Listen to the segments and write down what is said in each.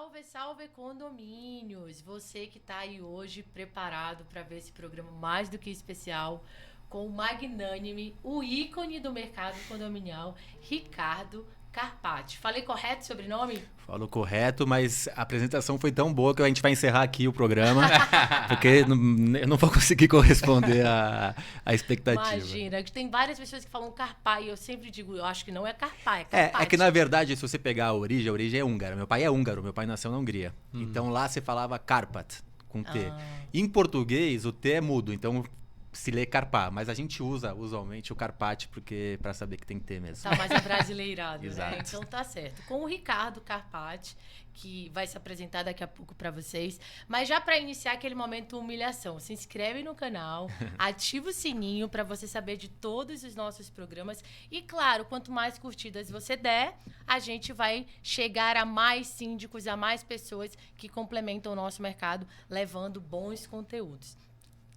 Salve, salve condomínios! Você que está aí hoje preparado para ver esse programa mais do que especial com o magnânime, o ícone do mercado condominial, Ricardo Carpati. Falei correto o sobrenome? Falou correto, mas a apresentação foi tão boa que a gente vai encerrar aqui o programa, porque eu não vou conseguir corresponder à expectativa. Imagina, tem várias pessoas que falam Carpá e eu sempre digo, eu acho que não é Carpá, é Carpati. É que na verdade, se você pegar a origem é húngara. Meu pai é húngaro, meu pai nasceu na Hungria. Então lá você falava Carpat, com T. Em português, o T é mudo, então se lê Carpá, mas a gente usa usualmente o Carpati para saber que tem T mesmo. Tá mais abrasileirado, Exato. né? Então tá certo. Com o Ricardo Carpati, que vai se apresentar daqui a pouco para vocês. Mas já para iniciar aquele momento humilhação, se inscreve no canal, ativa o sininho para você saber de todos os nossos programas. E claro, quanto mais curtidas você der, a gente vai chegar a mais síndicos, a mais pessoas que complementam o nosso mercado, levando bons conteúdos.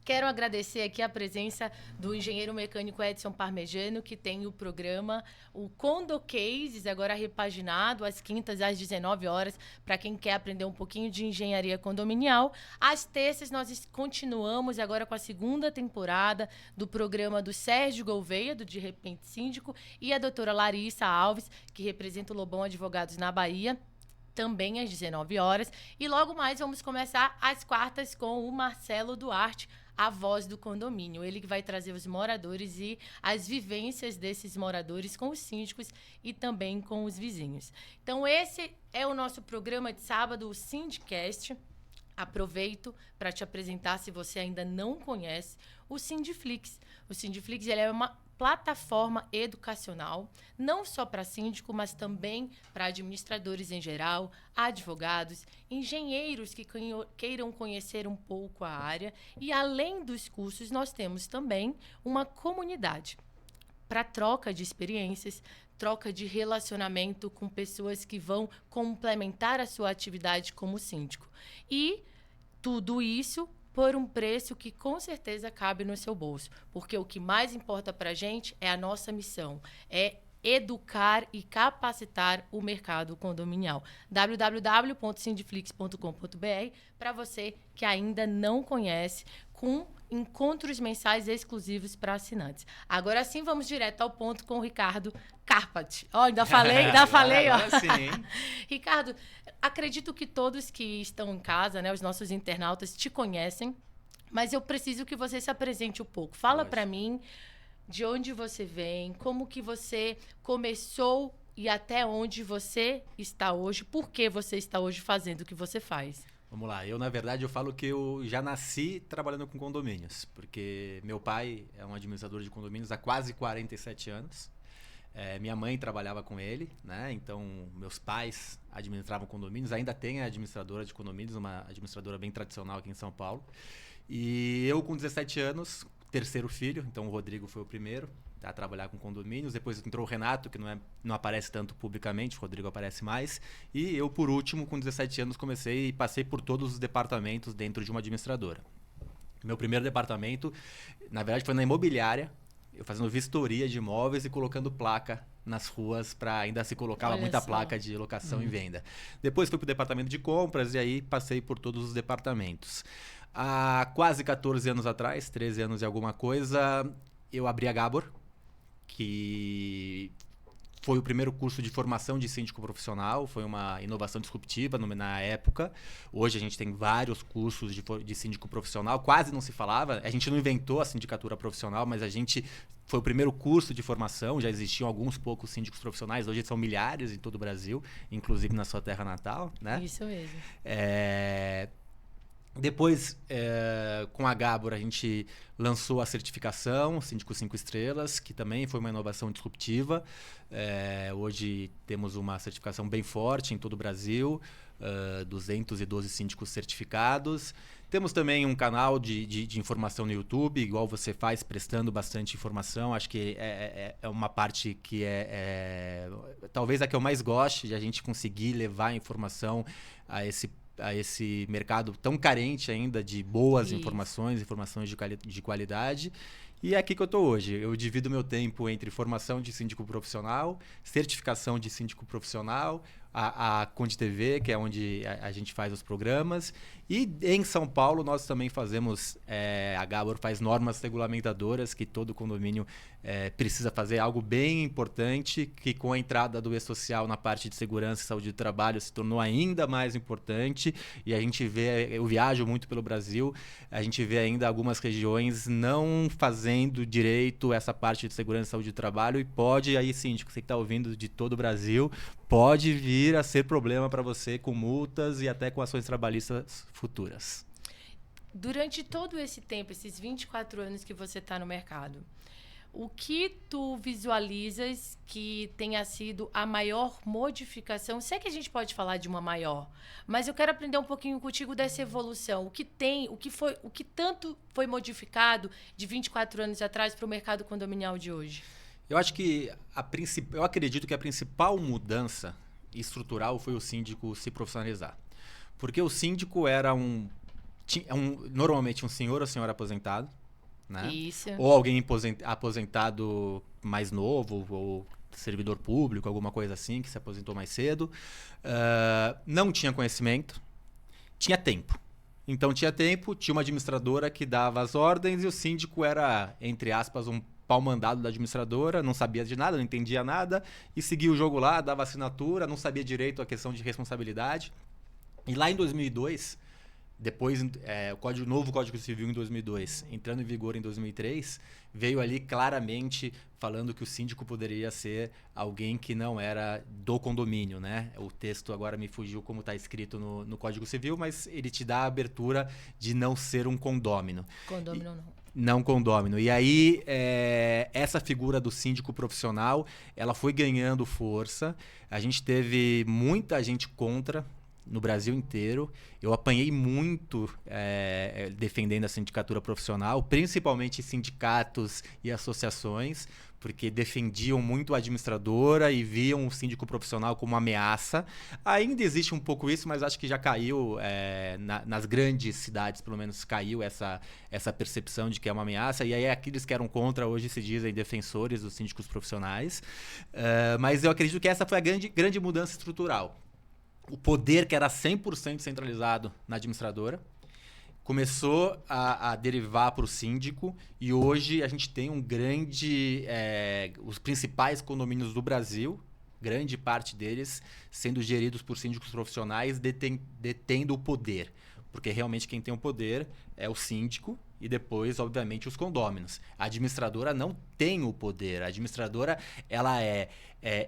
Quero agradecer aqui a presença do engenheiro mecânico Edson Parmegiano, que tem o programa, o Condo Cases, agora repaginado, às quintas, às 19 horas, para quem quer aprender um pouquinho de engenharia condominial. Às terças, nós continuamos agora com a segunda temporada do programa do Sérgio Gouveia, do De Repente Síndico, e a doutora Larissa Alves, que representa o Lobão Advogados na Bahia, também às 19 horas. E logo mais vamos começar às quartas com o Marcelo Duarte, a voz do condomínio. Ele que vai trazer os moradores e as vivências desses moradores com os síndicos e também com os vizinhos. Então, esse é o nosso programa de sábado, o Sindicast. Aproveito para te apresentar, se você ainda não conhece, o Sindiflix. O Sindiflix ele é uma plataforma educacional, não só para síndico, mas também para administradores em geral, advogados, engenheiros que queiram conhecer um pouco a área. E, além dos cursos, nós temos também uma comunidade para troca de experiências, troca de relacionamento com pessoas que vão complementar a sua atividade como síndico. E tudo isso por um preço que com certeza cabe no seu bolso. Porque o que mais importa para a gente é a nossa missão, é educar e capacitar o mercado condominial. www.sindiflix.com.br para você que ainda não conhece, com encontros mensais exclusivos para assinantes. Agora sim, vamos direto ao ponto com o Ricardo Carpati. Ó, ainda falei, ó. Agora sim. Ricardo, acredito que todos que estão em casa, né, os nossos internautas, te conhecem, mas eu preciso que você se apresente um pouco. Fala para mim de onde você vem, como que você começou e até onde você está hoje, por que você está hoje fazendo o que você faz. Vamos lá, na verdade eu falo que eu já nasci trabalhando com condomínios, porque meu pai é um administrador de condomínios há quase 47 anos, minha mãe trabalhava com ele, né? Então meus pais administravam condomínios, ainda tem a administradora de condomínios, uma administradora bem tradicional aqui em São Paulo, e eu com 17 anos, terceiro filho, então o Rodrigo foi o primeiro a trabalhar com condomínios, depois entrou o Renato, que não aparece tanto publicamente, o Rodrigo aparece mais, e eu, por último, com 17 anos, comecei e passei por todos os departamentos dentro de uma administradora. Meu primeiro departamento, na verdade, foi na imobiliária, eu fazendo vistoria de imóveis e colocando placa nas ruas, para ainda se colocava muita placa de locação e venda. Depois fui para o departamento de compras e aí passei por todos os departamentos. Há quase 14 anos atrás, 13 anos e alguma coisa, eu abri a Gabor, que foi o primeiro curso de formação de síndico profissional, foi uma inovação disruptiva na época. Hoje a gente tem vários cursos de síndico profissional, quase não se falava, a gente não inventou a sindicatura profissional, mas a gente foi o primeiro curso de formação, já existiam alguns poucos síndicos profissionais, hoje são milhares em todo o Brasil, inclusive na sua terra natal, né? Isso mesmo. Depois, com a Gabor, a gente lançou a certificação Síndico 5 Estrelas, que também foi uma inovação disruptiva. Hoje temos uma certificação bem forte em todo o Brasil, 212 síndicos certificados. Temos também um canal de informação no YouTube, igual você faz, prestando bastante informação. Acho que é uma parte que talvez a que eu mais goste, de a gente conseguir levar informação a esse mercado tão carente ainda de boas informações de qualidade. E é aqui que eu estou hoje. Eu divido meu tempo entre formação de síndico profissional, certificação de síndico profissional, a Conde TV, que é onde a gente faz os programas. E em São Paulo nós também fazemos, a Gabor faz normas regulamentadoras que todo condomínio precisa fazer, algo bem importante, que com a entrada do E-Social na parte de segurança e saúde do trabalho se tornou ainda mais importante. E a gente vê, eu viajo muito pelo Brasil, a gente vê ainda algumas regiões não fazendo direito essa parte de segurança e saúde do trabalho, e pode, aí síndico, você que está ouvindo de todo o Brasil, pode vir a ser problema para você com multas e até com ações trabalhistas futuras. Durante todo esse tempo, esses 24 anos que você está no mercado, o que tu visualizas que tenha sido a maior modificação? Sei que a gente pode falar de uma maior, mas eu quero aprender um pouquinho contigo dessa evolução. O que tanto foi modificado de 24 anos atrás para o mercado condominial de hoje? Eu acho que eu acredito que a principal mudança estrutural foi o síndico se profissionalizar. Porque o síndico era normalmente um senhor ou senhora aposentado, né? Isso. Ou alguém aposentado mais novo, ou servidor público, alguma coisa assim, que se aposentou mais cedo. Não tinha conhecimento, tinha tempo. Então tinha tempo, tinha uma administradora que dava as ordens e o síndico era, entre aspas, um pau-mandado da administradora, não sabia de nada, não entendia nada e seguia o jogo lá, dava assinatura, não sabia direito a questão de responsabilidade. E lá em 2002, depois o novo Código Civil em 2002, entrando em vigor em 2003, veio ali claramente falando que o síndico poderia ser alguém que não era do condomínio, né? O texto agora me fugiu como está escrito no Código Civil, mas ele te dá a abertura de não ser um condômino. Condômino não. Não condômino. E aí, essa figura do síndico profissional, ela foi ganhando força. A gente teve muita gente contra no Brasil inteiro. Eu apanhei muito defendendo a sindicatura profissional, principalmente sindicatos e associações, porque defendiam muito a administradora e viam o síndico profissional como uma ameaça. Ainda existe um pouco isso, mas acho que já caiu, nas grandes cidades, pelo menos, caiu essa percepção de que é uma ameaça. E aí aqueles que eram contra hoje se dizem defensores dos síndicos profissionais. Mas eu acredito que essa foi a grande mudança estrutural. O poder que era 100% centralizado na administradora começou a derivar para o síndico e hoje a gente tem os principais condomínios do Brasil, grande parte deles sendo geridos por síndicos profissionais detendo o poder. Porque realmente quem tem o poder é o síndico e depois, obviamente, os condôminos. A administradora não tem o poder. A administradora ela é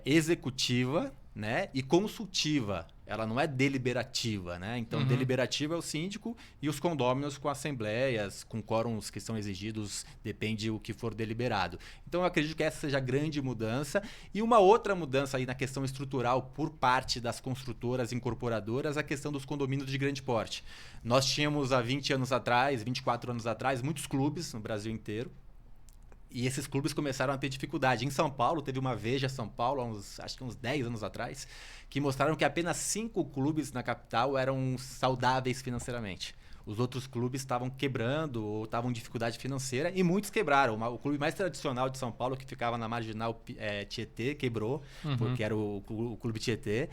executiva, né, e consultiva. Ela não é deliberativa, né? Então, deliberativa é o síndico e os condôminos com assembleias, com quórums que são exigidos, depende o que for deliberado. Então, eu acredito que essa seja a grande mudança. E uma outra mudança aí na questão estrutural por parte das construtoras incorporadoras, a questão dos condomínios de grande porte. Nós tínhamos há 20 anos atrás, 24 anos atrás, muitos clubes no Brasil inteiro. E esses clubes começaram a ter dificuldade. Em São Paulo, teve uma Veja São Paulo, acho que uns 10 anos atrás, que mostraram que apenas 5 clubes na capital eram saudáveis financeiramente. Os outros clubes estavam quebrando ou estavam em dificuldade financeira e muitos quebraram. O clube mais tradicional de São Paulo, que ficava na Marginal Tietê, quebrou, porque era o Clube Tietê.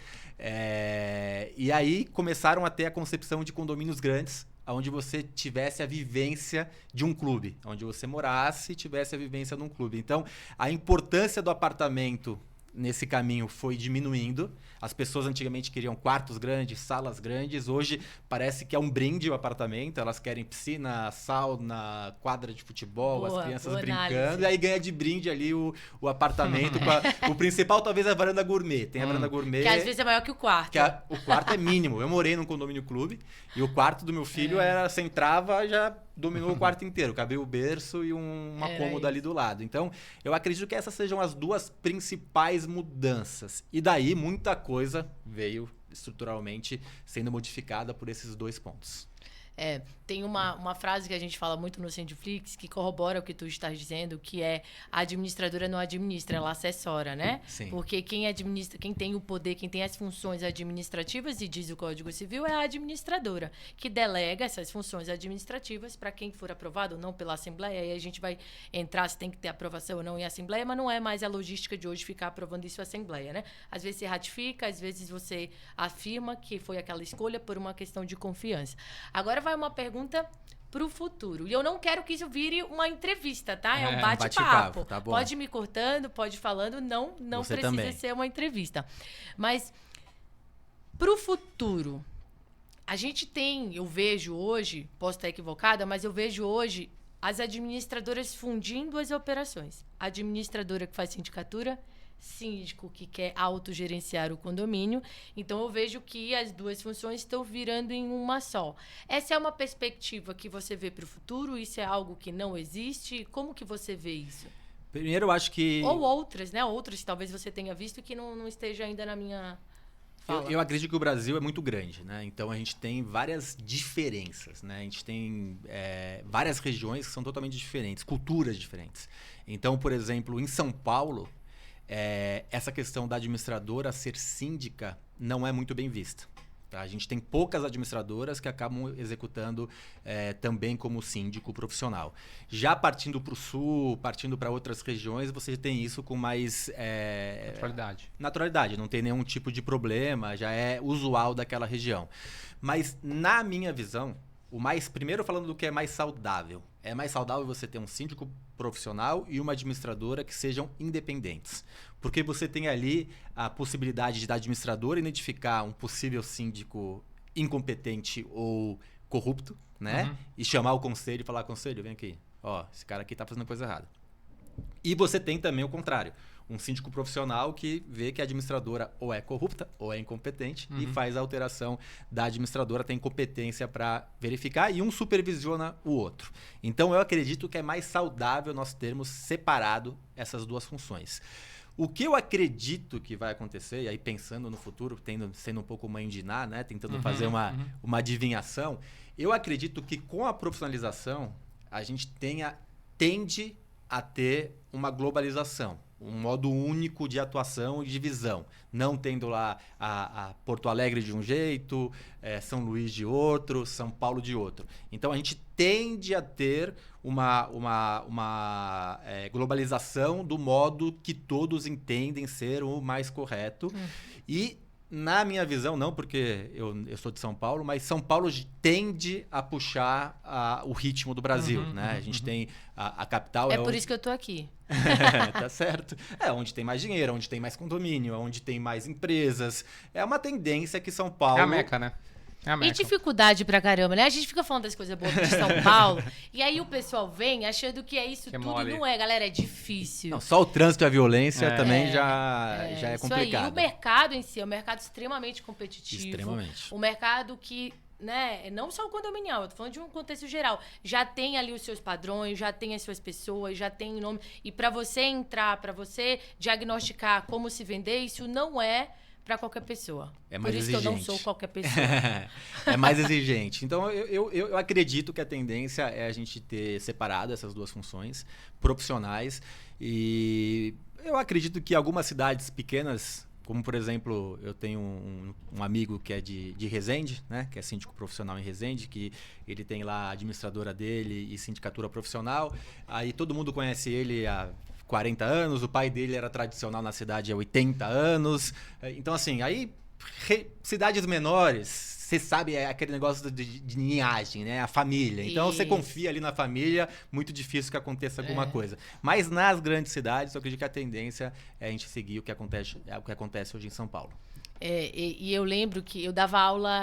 E aí começaram a ter a concepção de condomínios grandes, onde você tivesse a vivência de um clube, onde você morasse e tivesse a vivência de um clube. Então, a importância do apartamento nesse caminho foi diminuindo. As pessoas antigamente queriam quartos grandes, salas grandes. Hoje parece que é um brinde o apartamento. Elas querem piscina, sauna, quadra de futebol, as crianças brincando. Análise. E aí ganha de brinde ali o apartamento. O principal talvez é a varanda gourmet. Tem a varanda gourmet. Que às vezes é maior que o quarto. O quarto é mínimo. Eu morei num condomínio clube e o quarto do meu filho você entrava, já dominou o quarto inteiro. Cabia o berço e uma cômoda ali do lado. Então, eu acredito que essas sejam as duas principais mudanças. E daí, muita coisa veio estruturalmente sendo modificada por esses dois pontos. Tem uma frase que a gente fala muito no Sindiflix que corrobora o que tu estás dizendo, que é a administradora não administra, ela assessora, né? Sim. Porque quem administra, quem tem o poder, quem tem as funções administrativas, e diz o Código Civil, é a administradora, que delega essas funções administrativas para quem for aprovado ou não pela Assembleia. E aí a gente vai entrar se tem que ter aprovação ou não em Assembleia, mas não é mais a logística de hoje ficar aprovando isso em Assembleia, né? Às vezes você ratifica, às vezes você afirma que foi aquela escolha por uma questão de confiança. Agora vai uma pergunta para o futuro. E eu não quero que isso vire uma entrevista, tá? É um bate-papo. Tá bom. Pode ir me cortando, pode ir falando, não Você precisa também. ser uma entrevista. Mas para o futuro, a gente tem, eu vejo hoje, posso estar equivocada, mas eu vejo hoje as administradoras fundindo as operações. A administradora que faz sindicatura, síndico que quer autogerenciar o condomínio. Então, eu vejo que as duas funções estão virando em uma só. Essa é uma perspectiva que você vê para o futuro? Isso é algo que não existe? Como que você vê isso? Primeiro, eu acho que... Ou outras, né? Outras talvez você tenha visto que não esteja ainda na minha fala. Eu acredito que o Brasil é muito grande, né? Então, a gente tem várias diferenças, né? A gente tem várias regiões que são totalmente diferentes, culturas diferentes. Então, por exemplo, em São Paulo, essa questão da administradora ser síndica não é muito bem vista. Tá? A gente tem poucas administradoras que acabam executando também como síndico profissional. Já partindo para o sul, partindo para outras regiões, você tem isso com mais... naturalidade. Não tem nenhum tipo de problema, já é usual daquela região. Mas, na minha visão, primeiro falando do que é mais saudável. É mais saudável você ter um síndico profissional e uma administradora que sejam independentes. Porque você tem ali a possibilidade da administradora identificar um possível síndico incompetente ou corrupto, né? Uhum. E chamar o conselho e falar, conselho, vem aqui. Ó, esse cara aqui tá fazendo coisa errada. E você tem também o contrário. Um síndico profissional que vê que a administradora ou é corrupta ou é incompetente e faz a alteração da administradora, tem competência para verificar e um supervisiona o outro. Então, eu acredito que é mais saudável nós termos separado essas duas funções. O que eu acredito que vai acontecer, e aí pensando no futuro, sendo um pouco mãe de Ná, né, tentando fazer uma adivinhação, eu acredito que com a profissionalização a gente tende a ter uma globalização. Um modo único de atuação e de visão. Não tendo lá a Porto Alegre de um jeito, São Luís de outro, São Paulo de outro. Então, a gente tende a ter uma globalização do modo que todos entendem ser o mais correto. E, na minha visão, não porque eu sou de São Paulo, mas São Paulo tende a puxar o ritmo do Brasil. Né? A gente tem a capital... É por isso que eu tô aqui. Tá certo. É onde tem mais dinheiro, onde tem mais condomínio, onde tem mais empresas. É uma tendência que São Paulo... É a Meca, né? É a Meca. E dificuldade pra caramba, né? A gente fica falando das coisas boas de São Paulo, e aí o pessoal vem achando que é isso Que é tudo. mole. Não é, galera, é difícil. Não, só o trânsito e a violência também já é isso complicado. aí. E o mercado em si é um mercado extremamente competitivo. Extremamente. Um mercado que, né, não só o condominial, eu tô falando de um contexto geral. Já tem ali os seus padrões, já tem as suas pessoas, já tem o nome. E para você entrar, para você diagnosticar como se vender, isso não é para qualquer pessoa. É mais Por isso exigente. que eu não sou qualquer pessoa. É mais exigente. Então, eu acredito que a tendência é a gente ter separado essas duas funções profissionais. E eu acredito que algumas cidades pequenas, como, por exemplo, eu tenho um amigo que é de Resende, né? Que é síndico profissional em Resende, que ele tem lá a administradora dele e sindicatura profissional. Aí todo mundo conhece ele há 40 anos, o pai dele era tradicional na cidade há 80 anos. Então, assim, aí cidades menores, você sabe, é aquele negócio de linhagem, né? A família. Então, você confia ali na família, muito difícil que aconteça alguma coisa. Mas nas grandes cidades, eu acredito que a tendência é a gente seguir o que acontece hoje em São Paulo. E eu lembro que eu dava aula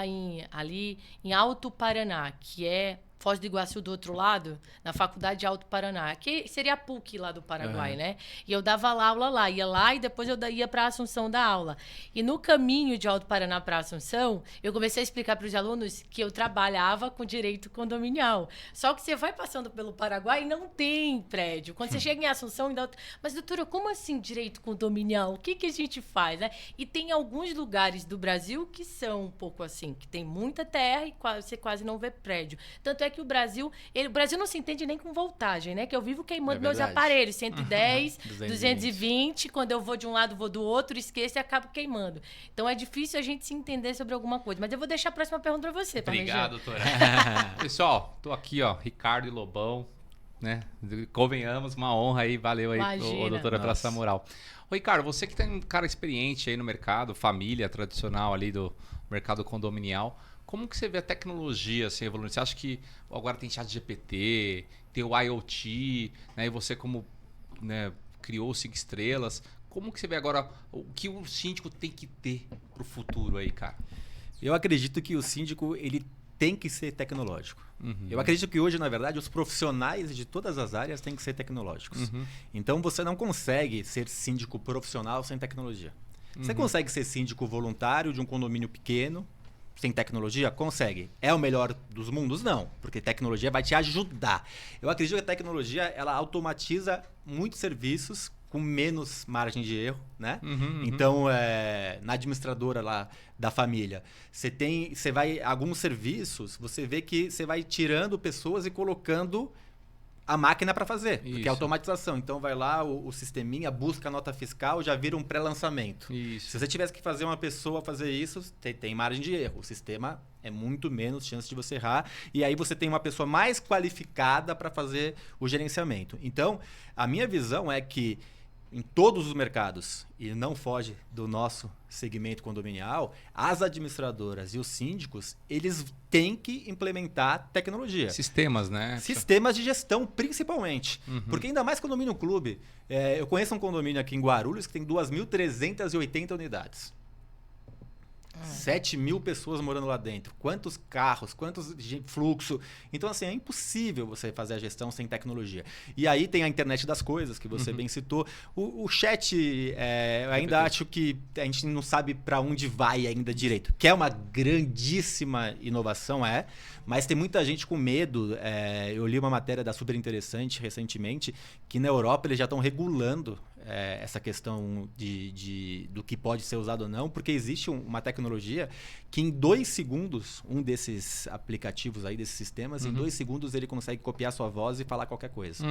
ali em Alto Paraná, que é Foz do Iguaçu do outro lado, na Faculdade de Alto Paraná, que seria a PUC lá do Paraguai, né? E eu dava aula lá, ia lá e depois eu ia para Assunção dar aula. E no caminho de Alto Paraná para Assunção, eu comecei a explicar para os alunos que eu trabalhava com direito condominial. Só que você vai passando pelo Paraguai e não tem prédio. Quando você chega em Assunção, ainda... Mas, doutora, como assim direito condominial? O que a gente faz, né? E tem alguns lugares do Brasil que são um pouco assim, que tem muita terra e você quase não vê prédio. Tanto é que o Brasil não se entende nem com voltagem, né? Que eu vivo queimando meus aparelhos, 110, 220, quando eu vou de um lado, vou do outro, esqueço e acabo queimando. Então é difícil a gente se entender sobre alguma coisa. Mas eu vou deixar a próxima pergunta para você, Obrigado, doutora. Pessoal, tô aqui, ó, Ricardo e Lobão, né? Convenhamos, uma honra aí, valeu aí, doutora, pela essa moral. Ô, Ricardo, você que tem um cara experiente aí no mercado, família tradicional ali do mercado condominial, como que você vê a tecnologia assim, evoluindo? Você acha que agora tem ChatGPT, tem o IoT, né? E você como, né, criou 5 estrelas, como que você vê agora o que o síndico tem que ter para o futuro aí, cara? Eu acredito que o síndico ele tem que ser tecnológico. Eu acredito que hoje, na verdade, os profissionais de todas as áreas têm que ser tecnológicos. Então você não consegue ser síndico profissional sem tecnologia. Você consegue ser síndico voluntário de um condomínio pequeno, sem tecnologia? Consegue. É o melhor dos mundos? Não, porque tecnologia vai te ajudar. Eu acredito que a tecnologia ela automatiza muitos serviços com menos margem de erro, né? Então, na administradora lá da família, você vai alguns serviços, você vê que você vai tirando pessoas e colocando a máquina para fazer, porque é automatização. Então vai lá, o sisteminha busca a nota fiscal, já vira um pré-lançamento. Se você tivesse que fazer uma pessoa fazer isso, tem margem de erro. O sistema é muito menos chance de você errar. E aí você tem uma pessoa mais qualificada para fazer o gerenciamento. Então, a minha visão é que em todos os mercados, e não foge do nosso segmento condominial, as administradoras e os síndicos, eles têm que implementar tecnologia. Sistemas, né? Sistemas de gestão, principalmente. Porque ainda mais condomínio clube. Eu conheço um condomínio aqui em Guarulhos que tem 2.380 unidades. 7.000 pessoas morando lá dentro. Quantos carros, quantos fluxo. Então, assim, é impossível você fazer a gestão sem tecnologia. E aí tem a internet das coisas, que você bem citou. O chat, eu ainda acho que a gente não sabe para onde vai ainda direito. Que é uma grandíssima inovação, mas tem muita gente com medo. Eu li uma matéria da Super Interessante recentemente, que na Europa eles já estão regulando essa questão do que pode ser usado ou não, porque existe uma tecnologia que em 2 segundos, um desses aplicativos aí, desses sistemas, em 2 segundos ele consegue copiar sua voz e falar qualquer coisa.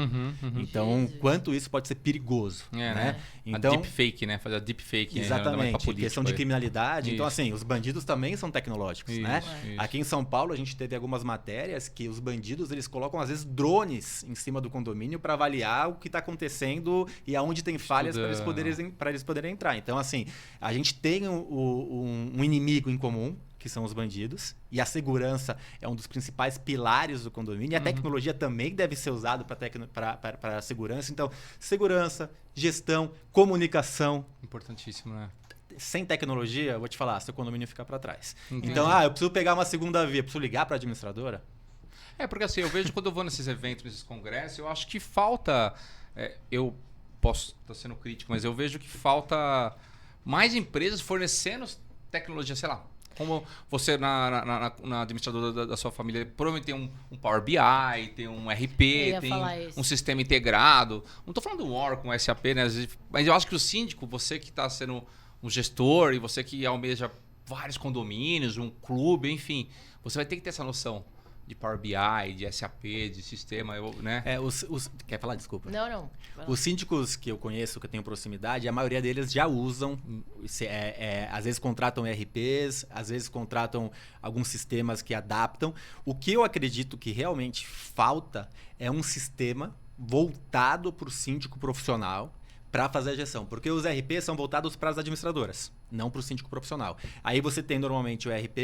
Então, Jesus. quanto isso pode ser perigoso. né? Então, a deepfake, né? Fazer a deepfake. Exatamente, questão de criminalidade. Isso. Então, assim, os bandidos também são tecnológicos, né? Isso. Aqui em São Paulo, a gente teve algumas matérias que os bandidos, eles colocam, às vezes, drones em cima do condomínio para avaliar o que está acontecendo e aonde tem falhas para eles poderem entrar. Então, assim, a gente tem um inimigo em comum, que são os bandidos, e a segurança é um dos principais pilares do condomínio, e a tecnologia também deve ser usada para a segurança. Então, segurança, gestão, comunicação. Importantíssimo, né? Sem tecnologia, eu vou te falar, seu condomínio fica para trás. Entendi. Então, eu preciso pegar uma segunda via, preciso ligar para a administradora? Porque assim, eu vejo quando eu vou nesses eventos, nesses congressos, eu acho que falta... eu posso estar sendo crítico, mas eu vejo que falta mais empresas fornecendo tecnologia, sei lá. Como você na administradora da sua família provavelmente tem um Power BI, tem um RP, tem um sistema integrado. Não estou falando do Oracle, um SAP, né? Mas eu acho que o síndico, você que está sendo um gestor e você que almeja vários condomínios, um clube, enfim, você vai ter que ter essa noção de Power BI, de SAP, de sistema, né? Quer falar? Desculpa. Não. Os síndicos que eu conheço, que eu tenho proximidade, a maioria deles já usam, às vezes contratam ERPs, às vezes contratam alguns sistemas que adaptam. O que eu acredito que realmente falta é um sistema voltado para o síndico profissional para fazer a gestão, porque os ERPs são voltados para as administradoras, não para o síndico profissional. Aí você tem normalmente o ERP,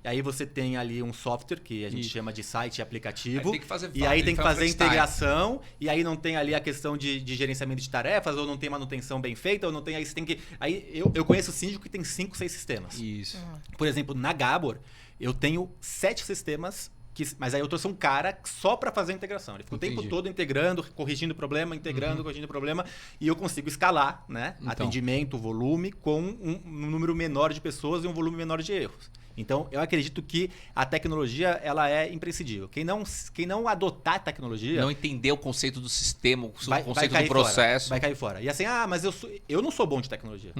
e aí você tem ali um software que a gente chama de site e aplicativo, e aí tem que fazer integração, e aí não tem ali a questão de gerenciamento de tarefas, ou não tem manutenção bem feita, ou não tem, aí você tem que... Aí eu conheço síndico que tem 5, 6 sistemas. Isso. Por exemplo, na Gabor, eu tenho 7 sistemas Mas aí eu trouxe um cara só para fazer a integração. Ele ficou o tempo Entendi. todo integrando, corrigindo problema, corrigindo problema, e eu consigo escalar, né? Então. Atendimento, volume, com um número menor de pessoas e um volume menor de erros. Então, eu acredito que a tecnologia ela é imprescindível. Quem não adotar a tecnologia... Não entender o conceito do sistema, o vai conceito cair do processo. Vai cair fora. E assim, mas eu não sou bom de tecnologia.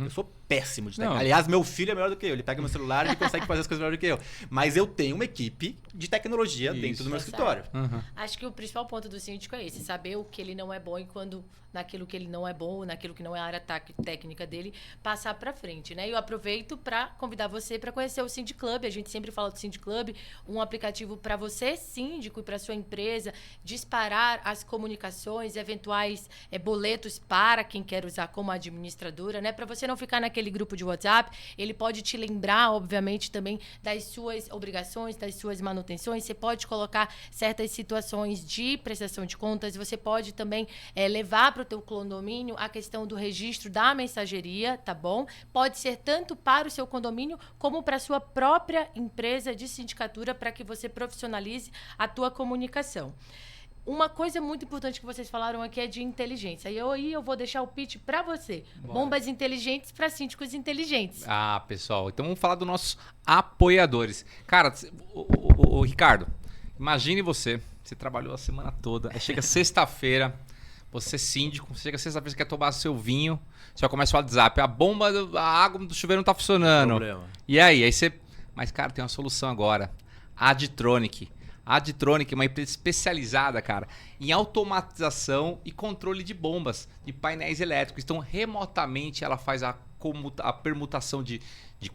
Eu sou péssimo de tecnologia. Não. Aliás, meu filho é melhor do que eu. Ele pega meu celular e ele consegue fazer as coisas melhor do que eu. Mas eu tenho uma equipe de tecnologia dentro do meu escritório. Acho que o principal ponto do síndico é esse. Saber o que ele não é bom e quando naquilo que ele não é bom, naquilo que não é a área técnica dele, passar para frente, né? E eu aproveito para convidar você para conhecer o Cindy Club. A gente sempre fala do Cindy Club, um aplicativo para você, síndico, e para sua empresa, disparar as comunicações, eventuais boletos para quem quer usar como administradora, né? Para você não ficar naquele grupo de WhatsApp. Ele pode te lembrar, obviamente, também das suas obrigações, das suas manutenções. Você pode colocar certas situações de prestação de contas. Você pode também levar para o teu condomínio a questão do registro da mensageria, tá bom? Pode ser tanto para o seu condomínio como para a sua própria empresa de sindicatura, para que você profissionalize a tua comunicação. Uma coisa muito importante que vocês falaram aqui é de inteligência. E aí eu vou deixar o pitch para você. Bora. Bombas inteligentes para síndicos inteligentes. Ah, pessoal, então vamos falar dos nossos apoiadores. Cara, o Ricardo, imagine você trabalhou a semana toda, aí chega sexta-feira, você é síndico, você chega sexta-feira, você quer tomar seu vinho, você já começa o WhatsApp, a água do chuveiro não tá funcionando. Problema. E aí você... Mas, cara, tem uma solução agora. A Adtronic. A Adtronic é uma empresa especializada, cara, em automatização e controle de bombas, de painéis elétricos. Então, remotamente, ela faz a permutação de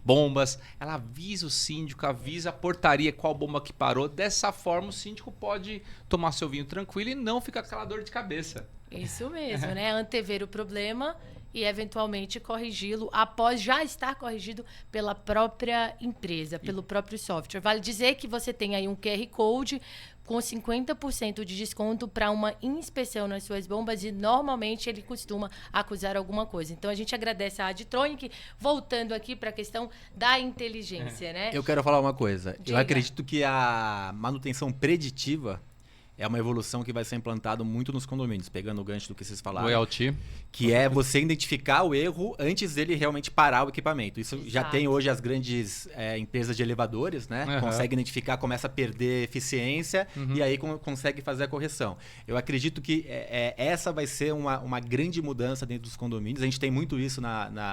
bombas, ela avisa o síndico, avisa a portaria qual bomba que parou. Dessa forma, o síndico pode tomar seu vinho tranquilo e não ficar com aquela dor de cabeça. Isso mesmo, né? Antever o problema e eventualmente corrigi-lo após já estar corrigido pela própria empresa, pelo próprio software. Vale dizer que você tem aí um QR Code com 50% de desconto para uma inspeção nas suas bombas e normalmente ele costuma acusar alguma coisa. Então a gente agradece a Adtronic, voltando aqui para a questão da inteligência, né? Eu quero falar uma coisa. Diga. Eu acredito que a manutenção preditiva é uma evolução que vai ser implantada muito nos condomínios, pegando o gancho do que vocês falaram. Oi, Alti. Que é você identificar o erro antes dele realmente parar o equipamento. Isso já Exato. tem hoje as grandes empresas de elevadores, né? Uhum. Consegue identificar, começa a perder eficiência e aí consegue fazer a correção. Eu acredito que essa vai ser uma grande mudança dentro dos condomínios. A gente tem muito isso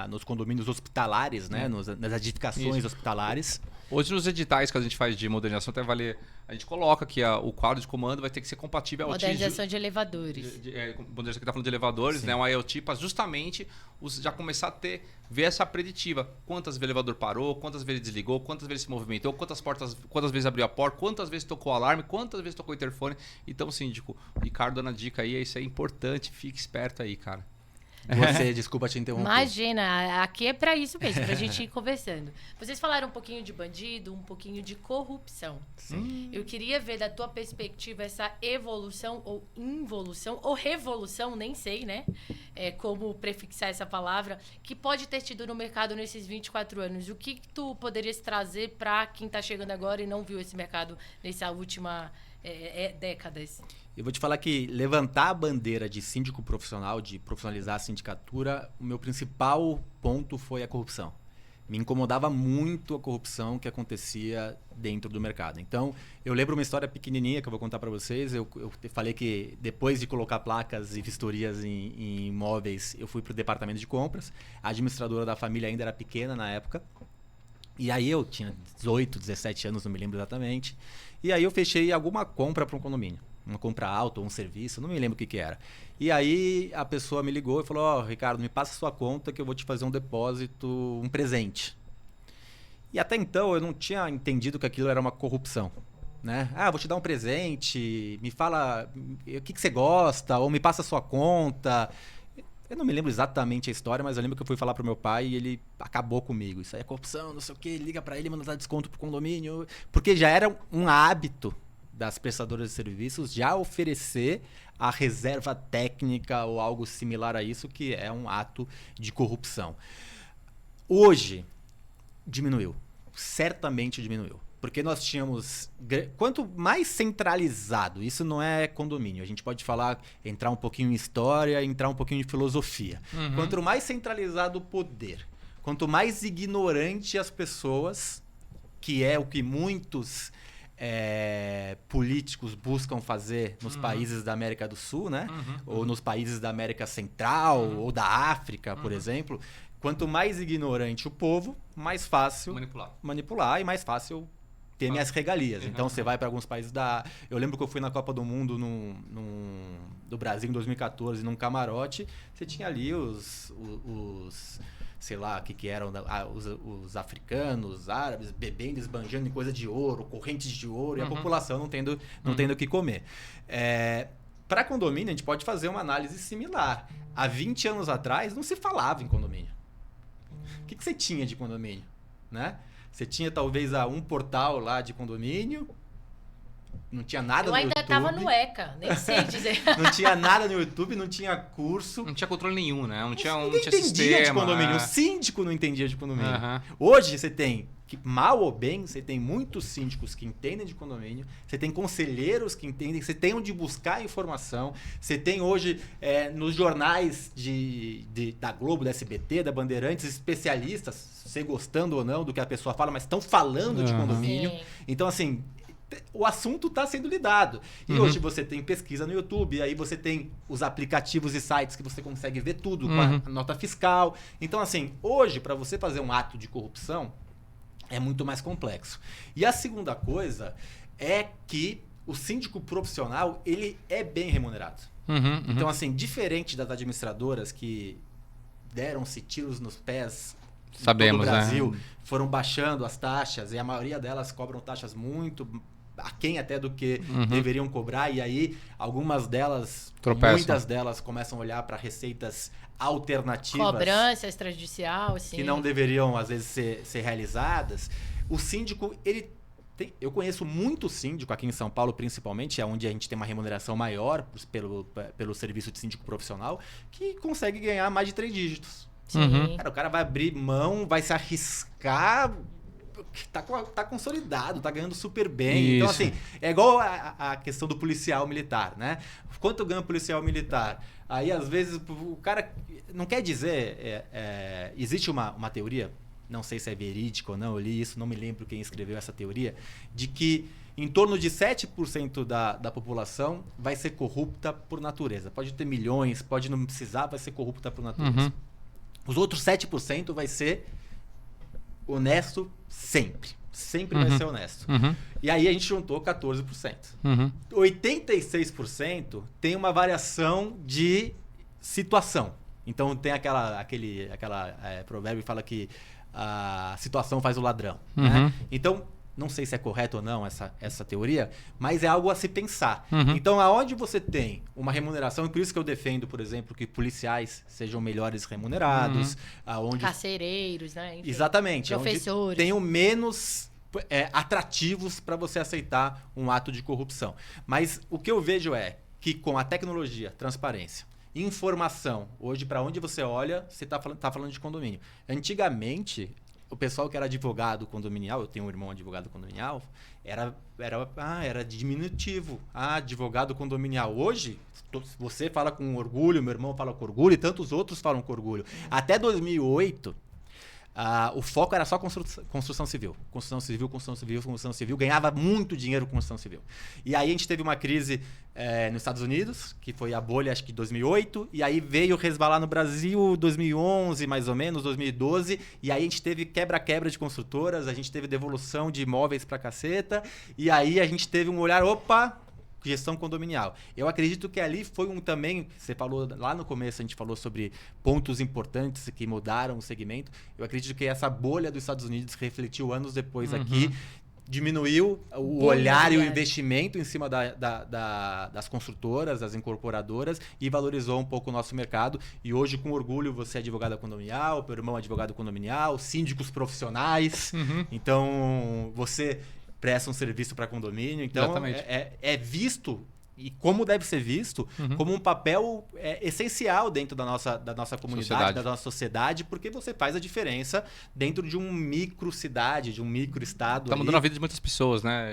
nos condomínios hospitalares, né? Nas edificações hospitalares. Hoje nos editais que a gente faz de modernização, até vale... A gente coloca que o quadro de comando vai ter que ser compatível ao Modernização de elevadores. Modernização que tá falando de elevadores, né? Um IoT para justamente já começar a ver essa preditiva. Quantas vezes o elevador parou, quantas vezes desligou, quantas vezes se movimentou, quantas vezes abriu a porta, quantas vezes tocou o alarme, quantas vezes tocou o interfone. Então, síndico, o Ricardo dando a dica aí, isso é importante, fique esperto aí, cara. Você, desculpa te interromper. Imagina, aqui é para isso mesmo, pra gente ir conversando. Vocês falaram um pouquinho de bandido, um pouquinho de corrupção. Sim. Eu queria ver da tua perspectiva essa evolução ou involução ou revolução, nem sei, né? Como prefixar essa palavra, que pode ter tido no mercado nesses 24 anos. O que tu poderias trazer para quem tá chegando agora e não viu esse mercado nessa última décadas? Eu vou te falar que levantar a bandeira de síndico profissional, de profissionalizar a sindicatura, o meu principal ponto foi a corrupção. Me incomodava muito a corrupção que acontecia dentro do mercado. Então, eu lembro uma história pequenininha que eu vou contar para vocês. Eu falei que depois de colocar placas e vistorias em imóveis, eu fui para o departamento de compras. A administradora da família ainda era pequena na época. E aí eu tinha 18, 17 anos, não me lembro exatamente. E aí eu fechei alguma compra para um condomínio. Uma compra alta ou um serviço, não me lembro o que era. E aí a pessoa me ligou e falou, Ricardo, me passa a sua conta que eu vou te fazer um depósito, um presente. E até então eu não tinha entendido que aquilo era uma corrupção. Né? Vou te dar um presente, me fala o que você gosta, ou me passa a sua conta. Eu não me lembro exatamente a história, mas eu lembro que eu fui falar pro meu pai e ele acabou comigo. Isso aí é corrupção, não sei o quê, liga para ele, manda dar desconto pro condomínio. Porque já era um hábito das prestadoras de serviços já oferecer a reserva técnica ou algo similar a isso, que é um ato de corrupção. Hoje, diminuiu. Certamente diminuiu. Porque nós tínhamos... Quanto mais centralizado, isso não é condomínio. A gente pode falar, entrar um pouquinho em história, entrar um pouquinho em filosofia. Quanto mais centralizado o poder, quanto mais ignorante as pessoas, que é o que muitos políticos buscam fazer nos países da América do Sul, né? Ou nos países da América Central, ou da África, por exemplo. Quanto mais ignorante o povo, mais fácil manipular e mais fácil ter minhas regalias. Então, você vai para alguns países da... Eu lembro que eu fui na Copa do Mundo do Brasil em 2014, num camarote. Você tinha ali os sei lá, o que eram, os africanos, os árabes, bebendo, esbanjando em coisa de ouro, correntes de ouro, e a população não tendo o que comer. Para condomínio, a gente pode fazer uma análise similar. Há 20 anos atrás, não se falava em condomínio. O que você tinha de condomínio? Né? Você tinha talvez um portal lá de condomínio, não tinha nada no YouTube. Eu ainda estava no ECA, nem sei dizer. Não tinha nada no YouTube, não tinha curso. Não tinha controle nenhum, né? Não tinha entendia sistema, de condomínio. O síndico não entendia de condomínio. Hoje você tem, mal ou bem, você tem muitos síndicos que entendem de condomínio, você tem conselheiros que entendem, você tem onde buscar informação, você tem hoje nos jornais da Globo, da SBT, da Bandeirantes, especialistas, você gostando ou não do que a pessoa fala, mas estão falando de condomínio. Sim. Então, assim, o assunto está sendo lidado. E hoje você tem pesquisa no YouTube, aí você tem os aplicativos e sites que você consegue ver tudo com a nota fiscal. Então, assim, hoje, para você fazer um ato de corrupção, é muito mais complexo. E a segunda coisa é que o síndico profissional, ele é bem remunerado. Então, assim, diferente das administradoras que deram-se tiros nos pés Sabemos, no Brasil, foram baixando as taxas, e a maioria delas cobram taxas muito aquém até do que deveriam cobrar, e aí algumas delas, muitas delas começam a olhar para receitas alternativas. Cobrança extrajudicial, sim. Que não deveriam, às vezes, ser realizadas. O síndico, eu conheço muito síndico aqui em São Paulo, principalmente, é onde a gente tem uma remuneração maior pelo serviço de síndico profissional, que consegue ganhar mais de 3 dígitos. Sim. Cara, o cara vai abrir mão, vai se arriscar, tá consolidado, tá ganhando super bem. Isso. Então, assim, é igual a questão do policial militar, né? Quanto ganha o policial militar? Aí, às vezes, o cara... Não quer dizer... existe uma teoria, não sei se é verídica ou não, eu li isso, não me lembro quem escreveu essa teoria, de que em torno de 7% da população vai ser corrupta por natureza. Pode ter milhões, pode não precisar, vai ser corrupta por natureza. Os outros 7% vai ser honesto sempre. Sempre vai ser honesto. E aí a gente juntou 14%. 86% tem uma variação de situação. Então tem aquele provérbio que fala que a situação faz o ladrão. Né? Então, não sei se é correto ou não essa teoria, mas é algo a se pensar. Então, aonde você tem uma remuneração, e por isso que eu defendo, por exemplo, que policiais sejam melhores remunerados, aonde carcereiros, né? Enfim, exatamente. Professores. Tenham menos atrativos para você aceitar um ato de corrupção. Mas o que eu vejo é que com a tecnologia, transparência, informação, hoje para onde você olha, você tá falando de condomínio. Antigamente, o pessoal que era advogado condominial, eu tenho um irmão advogado condominial, era diminutivo. Advogado condominial. Hoje, você fala com orgulho, meu irmão fala com orgulho e tantos outros falam com orgulho. Até 2008, o foco era só construção civil. Construção civil. Ganhava muito dinheiro com construção civil. E aí a gente teve uma crise nos Estados Unidos, que foi a bolha, acho que 2008. E aí veio resvalar no Brasil 2011, mais ou menos, 2012. E aí a gente teve quebra-quebra de construtoras, a gente teve devolução de imóveis pra caceta. E aí a gente teve um olhar, gestão condominial. Eu acredito que ali foi também, você falou lá no começo, a gente falou sobre pontos importantes que mudaram o segmento. Eu acredito que essa bolha dos Estados Unidos refletiu anos depois aqui, diminuiu o olhar e o investimento em cima das construtoras, das incorporadoras e valorizou um pouco o nosso mercado. E hoje, com orgulho, você é advogado condominial, meu irmão é advogado condominial, síndicos profissionais. Então, você presta um serviço para condomínio. Então, é visto e como deve ser visto como um papel essencial dentro da nossa comunidade, da nossa sociedade, porque você faz a diferença dentro de um micro-cidade, de um micro-estado. Tá mudando a vida de muitas pessoas, né?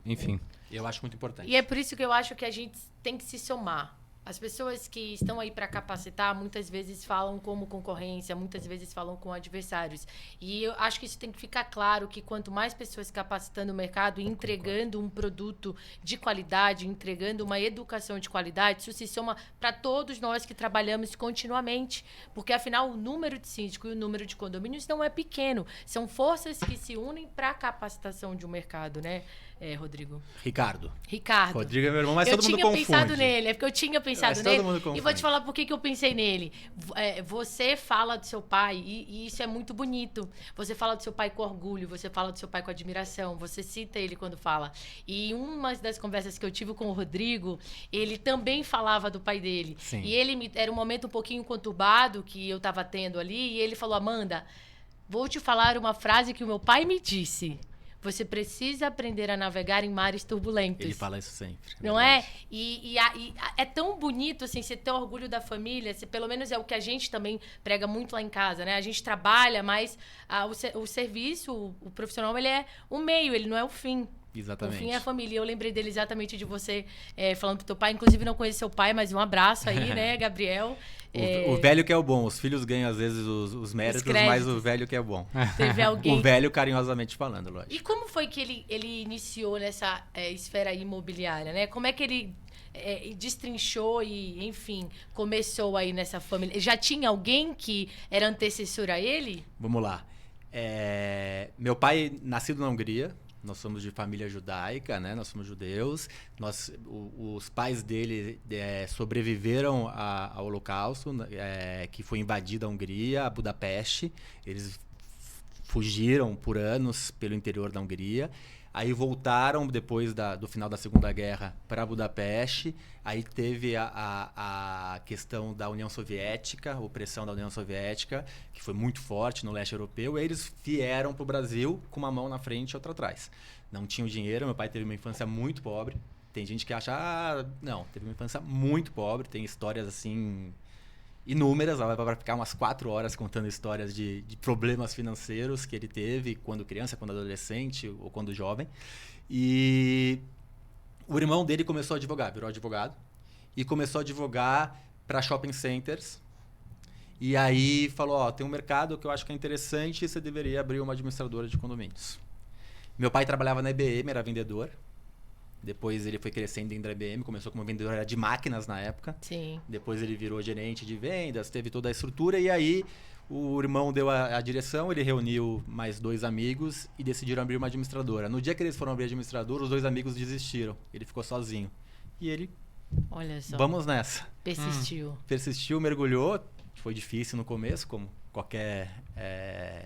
Enfim. Eu acho muito importante. E é por isso que eu acho que a gente tem que se somar. As pessoas que estão aí para capacitar, muitas vezes falam como concorrência, muitas vezes falam com adversários. E eu acho que isso tem que ficar claro, que quanto mais pessoas capacitando o mercado e entregando um produto de qualidade, entregando uma educação de qualidade, isso se soma para todos nós que trabalhamos continuamente. Porque, afinal, o número de síndico e o número de condomínios não é pequeno. São forças que se unem para a capacitação de um mercado, né, Rodrigo? Ricardo. Rodrigo é meu irmão, mas todo mundo confunde. Eu tinha pensado nele, é porque eu tinha pensado nele. E vou te falar por que eu pensei nele. Você fala do seu pai, e isso é muito bonito. Você fala do seu pai com orgulho, você fala do seu pai com admiração, você cita ele quando fala. E uma das conversas que eu tive com o Rodrigo, ele também falava do pai dele. Sim. E era um momento um pouquinho conturbado que eu estava tendo ali, e ele falou: Amanda, vou te falar uma frase que o meu pai me disse. Você precisa aprender a navegar em mares turbulentos. Ele fala isso sempre. Não é? E é tão bonito, assim, você ter orgulho da família. Pelo menos é o que a gente também prega muito lá em casa, né? A gente trabalha, mas o serviço, o profissional, ele é o meio, ele não é o fim. Exatamente. O fim é a família. Eu lembrei dele exatamente de você falando pro teu pai. Inclusive, não conheço seu pai, mas um abraço aí, né, Gabriel? O velho que é o bom. Os filhos ganham, às vezes, os méritos, mas o velho que é bom. Teve alguém... O velho, carinhosamente falando, lógico. E como foi que ele iniciou nessa esfera imobiliária, né? Como é que ele destrinchou e, enfim, começou aí nessa família? Já tinha alguém que era antecessor a ele? Vamos lá. Meu pai, nascido na Hungria. Nós somos de família judaica, né? Nós somos judeus. Os pais dele sobreviveram ao Holocausto, que foi invadida a Hungria, a Budapeste. Eles fugiram por anos pelo interior da Hungria. Aí voltaram depois do final da Segunda Guerra para Budapeste. Aí teve a questão da União Soviética, a opressão da União Soviética, que foi muito forte no leste europeu. E aí eles vieram para o Brasil com uma mão na frente e outra atrás. Não tinham dinheiro, meu pai teve uma infância muito pobre. Tem gente que acha, não, teve uma infância muito pobre. Tem histórias assim... inúmeras, ela vai ficar umas 4 horas contando histórias de problemas financeiros que ele teve quando criança, quando adolescente ou quando jovem. E o irmão dele começou a advogar, virou advogado, e começou a advogar para shopping centers. E aí falou, tem um mercado que eu acho que é interessante e você deveria abrir uma administradora de condomínios. Meu pai trabalhava na IBM, era vendedor. Depois ele foi crescendo dentro da IBM, começou como vendedor, era de máquinas na época. Sim. Depois ele virou gerente de vendas, teve toda a estrutura. E aí o irmão deu a direção, ele reuniu mais 2 amigos e decidiram abrir uma administradora. No dia que eles foram abrir a administradora, os 2 amigos desistiram. Ele ficou sozinho. E ele, olha só, vamos nessa. Persistiu. Persistiu, mergulhou. Foi difícil no começo, como qualquer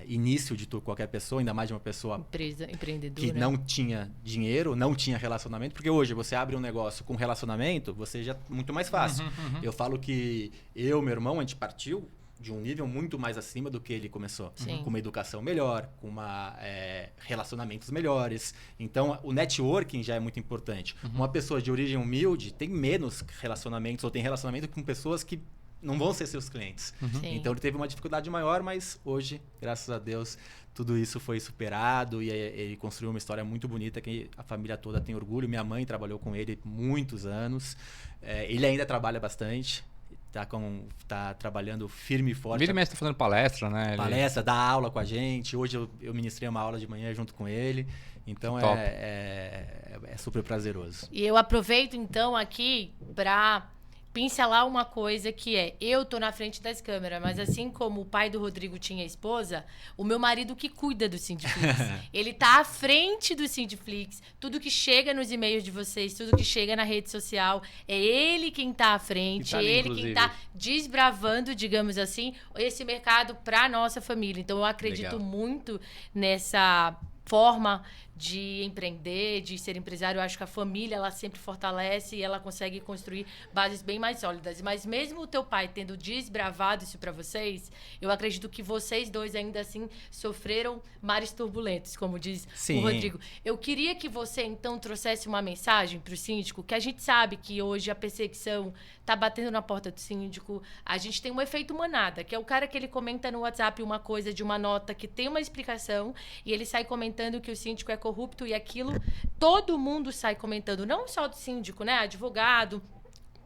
início de qualquer pessoa, ainda mais de uma pessoa empreendedora, que não tinha dinheiro, não tinha relacionamento, porque hoje você abre um negócio com relacionamento, você já é muito mais fácil. Eu falo que meu irmão, a gente partiu de um nível muito mais acima do que ele começou. Sim. Com uma educação melhor, com relacionamentos melhores. Então, o networking já é muito importante. Uma pessoa de origem humilde tem menos relacionamentos, ou tem relacionamento com pessoas que não vão ser seus clientes. Então ele teve uma dificuldade maior, mas hoje, graças a Deus, tudo isso foi superado e ele construiu uma história muito bonita que a família toda tem orgulho. Minha mãe trabalhou com ele muitos anos. Ele ainda trabalha bastante. Tá trabalhando firme e forte. Ele mesmo está fazendo palestra, né? Palestra, dá aula com a gente. Hoje eu ministrei uma aula de manhã junto com ele. Então é super prazeroso. E eu aproveito então aqui para pincelar uma coisa que eu tô na frente das câmeras, mas assim como o pai do Rodrigo tinha esposa, o meu marido que cuida do Sindiflix. Ele tá à frente do Sindiflix. Tudo que chega nos e-mails de vocês, tudo que chega na rede social, é ele quem tá à frente, tá ali, ele inclusive. quem tá desbravando, digamos assim, esse mercado pra nossa família. Então eu acredito Legal. muito nessa forma de empreender, de ser empresário, eu acho que a família, ela sempre fortalece e ela consegue construir bases bem mais sólidas. Mas mesmo o teu pai tendo desbravado isso para vocês, eu acredito que vocês dois ainda assim sofreram mares turbulentos, como diz Sim. o Rodrigo. Eu queria que você, então, trouxesse uma mensagem para o síndico, que a gente sabe que hoje a perseguição tá batendo na porta do síndico. A gente tem um efeito manada, que é o cara que ele comenta no WhatsApp uma coisa de uma nota que tem uma explicação e ele sai comentando que o síndico é corrupto e aquilo todo mundo sai comentando, não só do síndico, né? Advogado,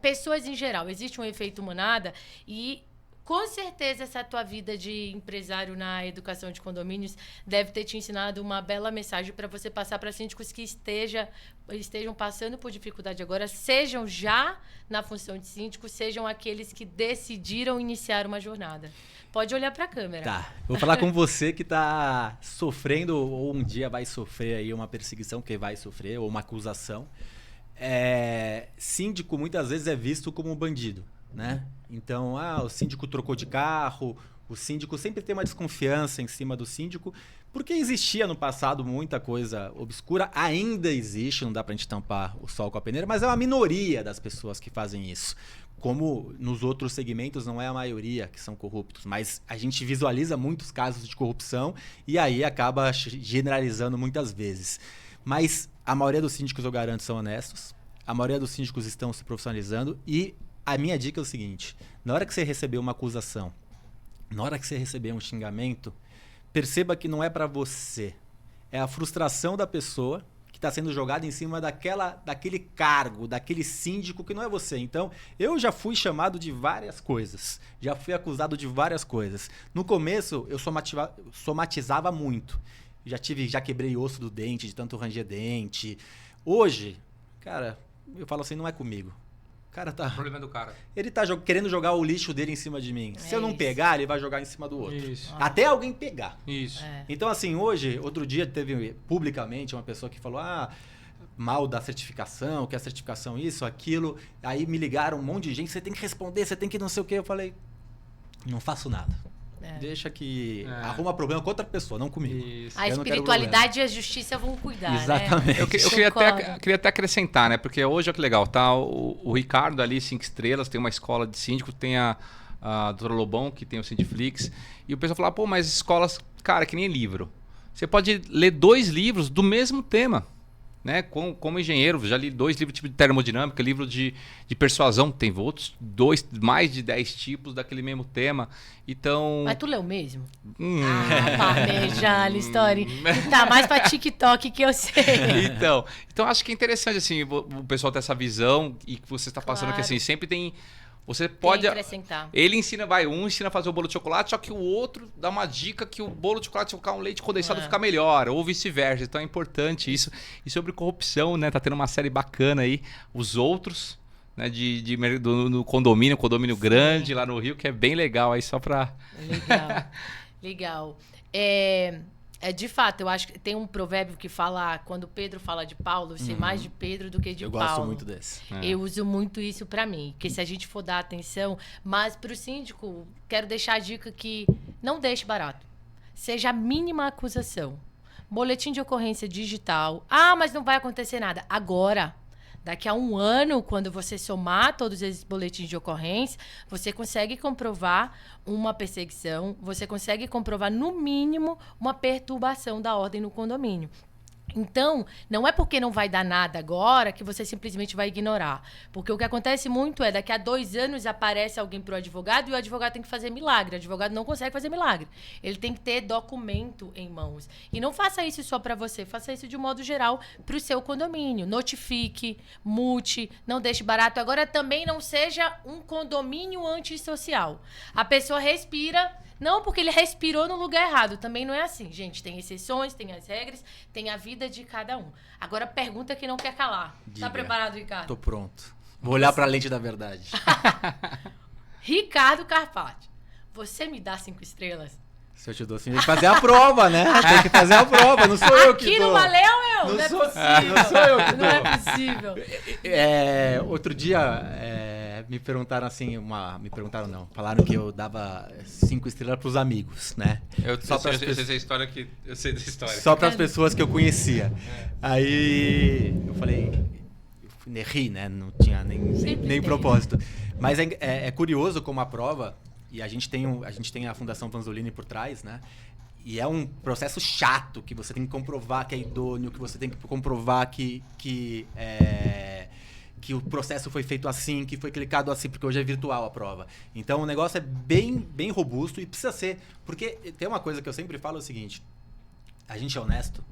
pessoas em geral. Existe um efeito manada e com certeza essa tua vida de empresário na educação de condomínios deve ter te ensinado uma bela mensagem para você passar para síndicos que estejam passando por dificuldade agora, sejam já na função de síndico, sejam aqueles que decidiram iniciar uma jornada. Pode olhar para a câmera. Tá, vou falar com você que tá sofrendo ou um dia vai sofrer aí uma perseguição, que vai sofrer, ou uma acusação. Síndico muitas vezes é visto como um bandido, né? Então, o síndico trocou de carro, o síndico sempre tem uma desconfiança em cima do síndico, porque existia no passado muita coisa obscura, ainda existe, não dá pra gente tampar o sol com a peneira, mas é uma minoria das pessoas que fazem isso. Como nos outros segmentos não é a maioria que são corruptos, mas a gente visualiza muitos casos de corrupção e aí acaba generalizando muitas vezes. Mas a maioria dos síndicos, eu garanto, são honestos, a maioria dos síndicos estão se profissionalizando e a minha dica é o seguinte: na hora que você receber uma acusação, na hora que você receber um xingamento, perceba que não é para você. É a frustração da pessoa que está sendo jogada em cima daquele cargo, daquele síndico que não é você. Então, eu já fui chamado de várias coisas. Já fui acusado de várias coisas. No começo, eu somatizava muito. Já quebrei osso do dente, de tanto ranger dente. Hoje, cara, eu falo assim, não é comigo. O cara tá... O problema é do cara. Ele tá querendo jogar o lixo dele em cima de mim. Se eu não pegar, ele vai jogar em cima do outro. Isso. Até alguém pegar. Isso. Então, assim, outro dia teve publicamente uma pessoa que falou mal da certificação, que a certificação isso, aquilo. Aí me ligaram um monte de gente, você tem que responder, você tem que não sei o quê. Eu falei, não faço nada. Deixa que arruma problema com outra pessoa, não comigo. Isso. A espiritualidade e a justiça vão cuidar, exatamente. Né? Eu queria até acrescentar, né? Porque hoje, olha que legal, tá? O Ricardo ali, 5 estrelas, tem uma escola de síndico, tem a doutora Lobão, que tem o Sindiflix. E o pessoal fala, pô, mas escolas, cara, que nem livro. Você pode ler 2 livros do mesmo tema. Né? Como engenheiro, já li 2 livros tipo de termodinâmica, livro de persuasão, tem outros mais de 10 tipos daquele mesmo tema. Então... Mas tu leu mesmo? Parmejana, história. Tá mais pra TikTok que eu sei. Então acho que é interessante assim, o pessoal ter essa visão e que você está passando que assim, sempre tem... Você pode acrescentar. Ele ensina, um ensina a fazer o bolo de chocolate, só que o outro dá uma dica que o bolo de chocolate, se colocar um leite condensado, fica melhor, ou vice-versa. Então é importante isso. E sobre corrupção, né? Tá tendo uma série bacana aí, Os Outros, né? No condomínio grande lá no Rio, que é bem legal aí, só pra... Legal. De fato, eu acho que tem um provérbio que fala, quando Pedro fala de Paulo, ser mais de Pedro do que de Paulo. Eu gosto muito desse. Eu uso muito isso pra mim, porque se a gente for dar atenção, mas pro síndico, quero deixar a dica que não deixe barato. Seja a mínima acusação. Boletim de ocorrência digital. Mas não vai acontecer nada. Agora, daqui a 1 ano, quando você somar todos esses boletins de ocorrência, você consegue comprovar uma perseguição, você consegue comprovar, no mínimo, uma perturbação da ordem no condomínio. Então, não é porque não vai dar nada agora que você simplesmente vai ignorar. Porque o que acontece muito é, daqui a 2 anos aparece alguém pro advogado e o advogado tem que fazer milagre. O advogado não consegue fazer milagre. Ele tem que ter documento em mãos. E não faça isso só para você, faça isso de um modo geral pro seu condomínio. Notifique, multe, não deixe barato. Agora, também não seja um condomínio antissocial. A pessoa respira... Não, porque ele respirou no lugar errado. Também não é assim, gente. Tem exceções, tem as regras, tem a vida de cada um. Agora, pergunta que não quer calar. Diga. Tá preparado, Ricardo? Tô pronto. Vou olhar pra lente da verdade. Ricardo Carpati, você me dá 5 estrelas? Se eu te dou 5, tem que fazer a prova, né? Tem que fazer a prova, não sou eu que dou. Aqui não valeu, meu? Não é possível. Não sou eu que dou. Não é possível. Outro dia, me perguntaram assim, me perguntaram não, falaram que eu dava 5 estrelas pros amigos, né? Eu sei dessa história. Só para as pessoas que eu conhecia. Aí eu falei, eu ri, né? Não tinha nem propósito. Mas é curioso como a prova, e a gente tem a Fundação Panzolini por trás, né? E é um processo chato, que você tem que comprovar que é idôneo, que você tem que comprovar que o processo foi feito assim, que foi clicado assim, porque hoje é virtual a prova. Então o negócio é bem robusto e precisa ser. Porque tem uma coisa que eu sempre falo, é o seguinte: a gente é honesto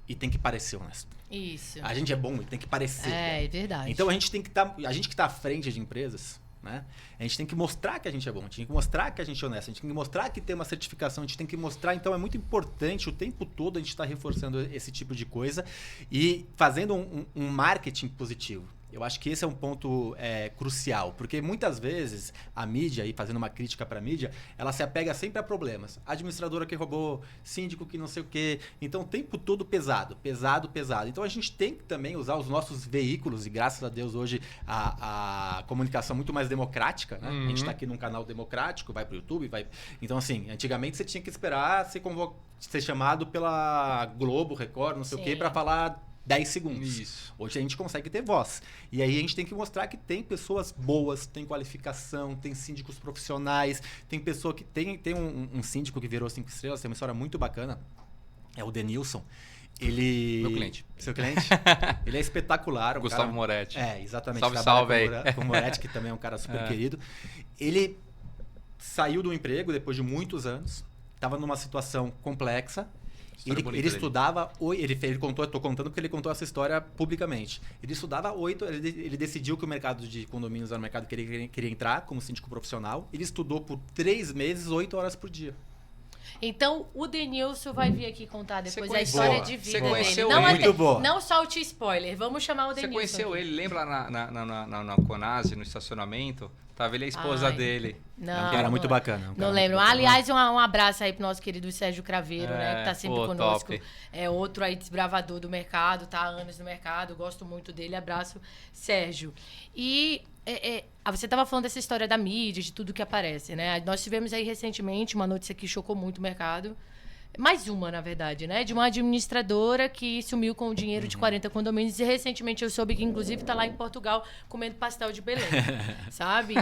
e tem que parecer honesto. Isso. A gente é bom e tem que parecer. É verdade. Então a gente tem que estar. A gente que está à frente de empresas, né? A gente tem que mostrar que a gente é bom, a gente tem que mostrar que a gente é honesto, a gente tem que mostrar que tem uma certificação, a gente tem que mostrar. Então é muito importante o tempo todo a gente estar reforçando esse tipo de coisa e fazendo um marketing positivo. Eu acho que esse é um ponto crucial, porque muitas vezes a mídia, e fazendo uma crítica para a mídia, ela se apega sempre a problemas. Administradora que roubou, síndico que não sei o quê. Então o tempo todo pesado. Então a gente tem que também usar os nossos veículos, e graças a Deus hoje a comunicação é muito mais democrática, né? A gente está aqui num canal democrático, vai para o YouTube, vai... Então assim, antigamente você tinha que esperar ser chamado pela Globo, Record, não sei o quê, para falar 10 segundos. Isso. Hoje a gente consegue ter voz. E aí a gente tem que mostrar que tem pessoas boas, tem qualificação, tem síndicos profissionais, tem pessoa que... Tem um síndico que virou 5 estrelas, tem uma história muito bacana, é o Denilson. Ele... Meu cliente. Seu cliente? Ele é espetacular. Gustavo Moretti. Exatamente. Salve aí. Com o Moretti, que também é um cara super querido. Ele saiu do emprego depois de muitos anos, estava numa situação complexa. Ele estudava, ele contou, eu tô contando porque ele contou essa história publicamente. Ele estudava 8, ele decidiu que o mercado de condomínios era o mercado que ele queria entrar como síndico profissional. Ele estudou por 3 meses, 8 horas por dia. Então, o Denilson vai vir aqui contar depois a história boa. de vida Você dele. conheceu Não, ele? Muito boa. Não solte spoiler, vamos chamar o Você Denilson. conheceu aqui. ele, lembra na Conase, no estacionamento? Tava ele e a esposa Ai, dele. Não, Um cara muito bacana. Não lembro. Aliás, um abraço aí pro nosso querido Sérgio Craveiro, né? Que tá sempre conosco. Top. É outro aí desbravador do mercado, tá há anos no mercado. Gosto muito dele. Abraço, Sérgio. E você tava falando dessa história da mídia, de tudo que aparece, né? Nós tivemos aí recentemente uma notícia que chocou muito o mercado. Mais uma, na verdade, né? De uma administradora que sumiu com o dinheiro de 40 condomínios. E recentemente eu soube que, inclusive, tá lá em Portugal comendo pastel de Belém. Sabe?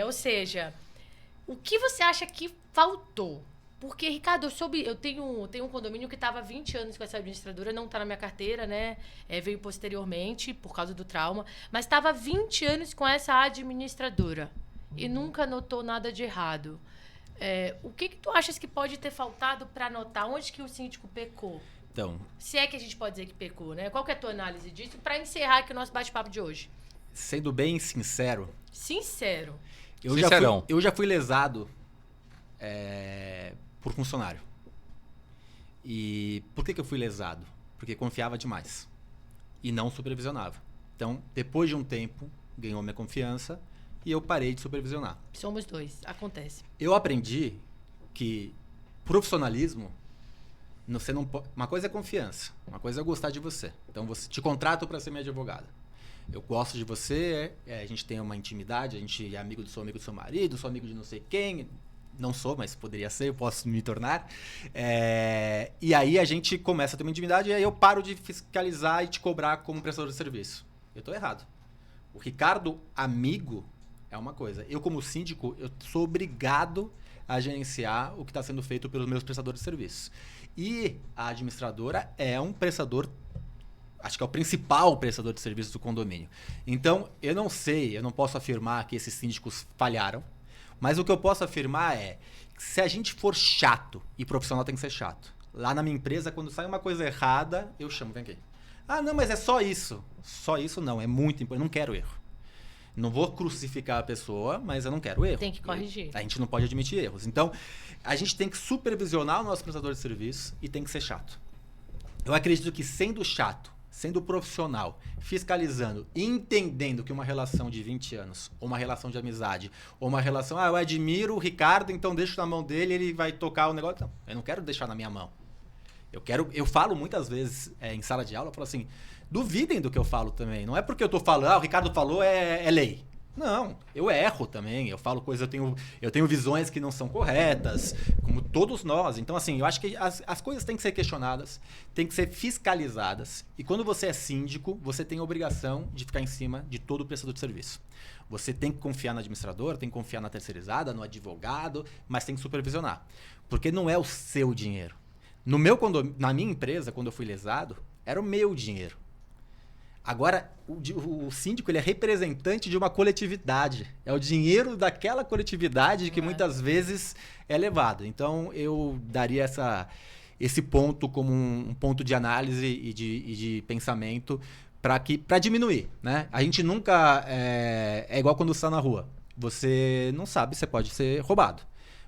Ou seja, o que você acha que faltou? Porque, Ricardo, eu tenho um condomínio que estava há 20 anos com essa administradora, não está na minha carteira, né? Veio posteriormente, por causa do trauma. Mas estava há 20 anos com essa administradora. E nunca notou nada de errado. O que tu achas que pode ter faltado para notar onde que o síndico pecou? Então, Se é que a gente pode dizer que pecou, né? Qual que é a tua análise disso? Para encerrar aqui o nosso bate-papo de hoje. sendo bem sincero, Sincero. eu já fui lesado por funcionário. E por que eu fui lesado? Porque confiava demais e não supervisionava. Então, depois de um tempo, ganhou minha confiança e eu parei de supervisionar. Somos dois. Acontece. Eu aprendi que profissionalismo, uma coisa é confiança, uma coisa é gostar de você. Então, te contrato para ser minha advogada. Eu gosto de você, a gente tem uma intimidade, a gente é amigo do seu marido, sou amigo de não sei quem. Não sou, mas poderia ser, eu posso me tornar. E aí a gente começa a ter uma intimidade e aí eu paro de fiscalizar e te cobrar como prestador de serviço. Eu estou errado. O Ricardo, amigo, é uma coisa. Eu, como síndico, eu sou obrigado a gerenciar o que está sendo feito pelos meus prestadores de serviços. E a administradora é um prestador, acho que é o principal prestador de serviços do condomínio. Então, eu não sei, eu não posso afirmar que esses síndicos falharam, mas o que eu posso afirmar é que se a gente for chato, e profissional tem que ser chato. Lá na minha empresa, quando sai uma coisa errada, eu chamo, vem aqui. Ah, não, mas é só isso. Só isso não, é muito importante, eu não quero erro. Não vou crucificar a pessoa, mas eu não quero erro. Tem que corrigir. A gente não pode admitir erros. Então, a gente tem que supervisionar o nosso prestador de serviço e tem que ser chato. Eu acredito que sendo chato, sendo profissional, fiscalizando e entendendo que uma relação de 20 anos, ou uma relação de amizade, ou uma relação, eu admiro o Ricardo, então deixo na mão dele, ele vai tocar o negócio. Não, eu não quero deixar na minha mão. Eu falo muitas vezes em sala de aula, eu falo assim, duvidem do que eu falo também. Não é porque eu tô falando, o Ricardo falou, é lei. Não, eu erro também, eu falo coisas, eu tenho visões que não são corretas, como todos nós. Então, assim, eu acho que as coisas têm que ser questionadas, têm que ser fiscalizadas. E quando você é síndico, você tem a obrigação de ficar em cima de todo o prestador de serviço. Você tem que confiar no administrador, tem que confiar na terceirizada, no advogado, mas tem que supervisionar. Porque não é o seu dinheiro. No meu na minha empresa, quando eu fui lesado, era o meu dinheiro. Agora, o síndico ele é representante de uma coletividade. É o dinheiro daquela coletividade que muitas vezes é levado. Então, eu daria esse ponto como um ponto de análise e de pensamento para diminuir. Né? A gente nunca... É igual quando você está na rua. Você não sabe, você pode ser roubado.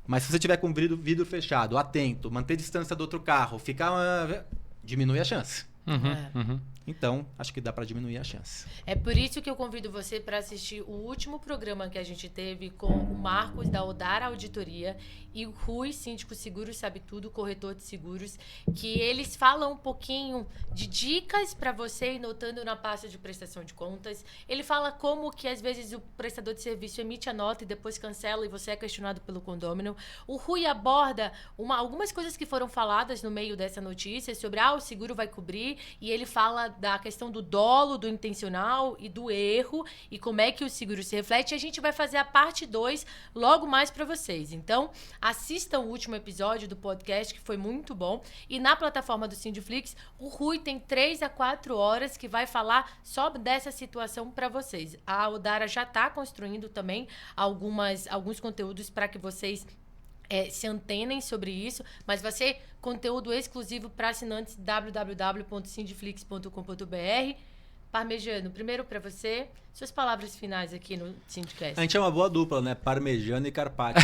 Mas se você tiver com o vidro fechado, atento, manter distância do outro carro, diminui a chance. Então, acho que dá para diminuir a chance. É por isso que eu convido você para assistir o último programa que a gente teve com o Marcos da Odara Auditoria e o Rui, Síndico Seguros Sabe Tudo, corretor de seguros, que eles falam um pouquinho de dicas para você ir notando na pasta de prestação de contas. Ele fala como que às vezes o prestador de serviço emite a nota e depois cancela e você é questionado pelo condômino. O Rui aborda algumas coisas que foram faladas no meio dessa notícia sobre o seguro vai cobrir, e ele fala da questão do dolo, do intencional e do erro e como é que o seguro se reflete. A gente vai fazer a parte 2 logo mais para vocês. Então, assistam o último episódio do podcast, que foi muito bom. E na plataforma do Sindiflix, o Rui tem 3 a 4 horas que vai falar só dessa situação para vocês. A Odara já está construindo também alguns conteúdos para que vocês se antenem sobre isso, mas vai ser conteúdo exclusivo para assinantes www.sindiflix.com.br. Parmegiano, primeiro para você, suas palavras finais aqui no Sindicast. A gente é uma boa dupla, né? Parmegiano e Carpaccio.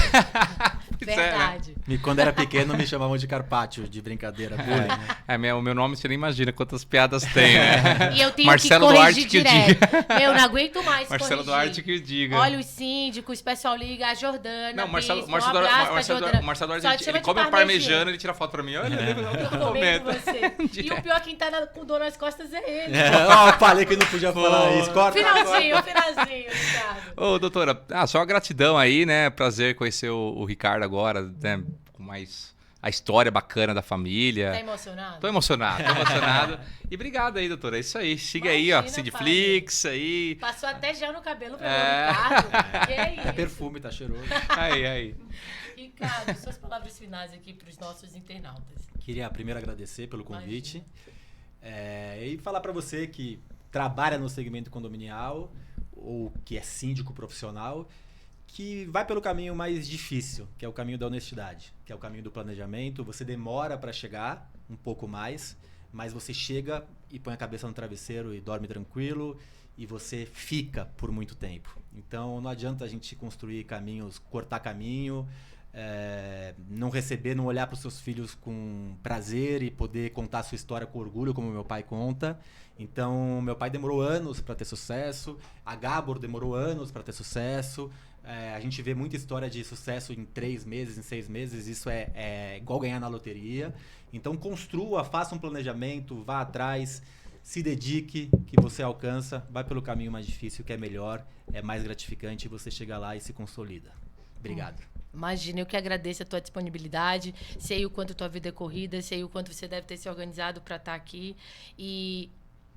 Verdade. E quando era pequeno me chamavam de Carpaccio, de brincadeira. O meu nome você nem imagina quantas piadas tem, né? E eu tenho Marcelo que corrigir Duarte que direto. Eu não aguento mais Marcelo corrigir. Duarte que diga. Olha os síndicos, o pessoal liga, a Jordana, Não, Marcelo Bispo, Duarte, ele come o parmegiano, ele tira foto pra mim. Olha, eu comendo você. E o pior, quem tá com dor nas costas é ele. Eu falei que não podia falar isso. Corta. Finalzinho, Ricardo. Ô, doutora, só gratidão aí, né? Prazer conhecer o Ricardo agora, né? Com mais a história bacana da família. Tá emocionado? Tô emocionado. E obrigado aí, doutora. É isso aí. Siga aí, ó. Sindiflix aí. Passou até gel no cabelo pelo Ricardo. Que é isso? É perfume, tá cheiroso. Aí. Ricardo, suas palavras finais aqui pros nossos internautas. Queria primeiro agradecer pelo convite. E falar pra você que trabalha no segmento condominial ou que é síndico profissional, que vai pelo caminho mais difícil, que é o caminho da honestidade, que é o caminho do planejamento. Você demora para chegar um pouco mais, mas você chega e põe a cabeça no travesseiro e dorme tranquilo e você fica por muito tempo. Então não adianta a gente construir caminhos, cortar caminho, não receber, não olhar para os seus filhos com prazer e poder contar a sua história com orgulho, como meu pai conta. Então, meu pai demorou anos para ter sucesso, a Gabor demorou anos para ter sucesso. A gente vê muita história de sucesso em 3 meses, em 6 meses. Isso é igual ganhar na loteria. Então, construa, faça um planejamento, vá atrás, se dedique, que você alcança. Vai pelo caminho mais difícil, que é melhor, é mais gratificante, e você chega lá e se consolida. Obrigado. Imagina, eu que agradeço a tua disponibilidade. Sei o quanto tua vida é corrida, sei o quanto você deve ter se organizado para estar aqui. E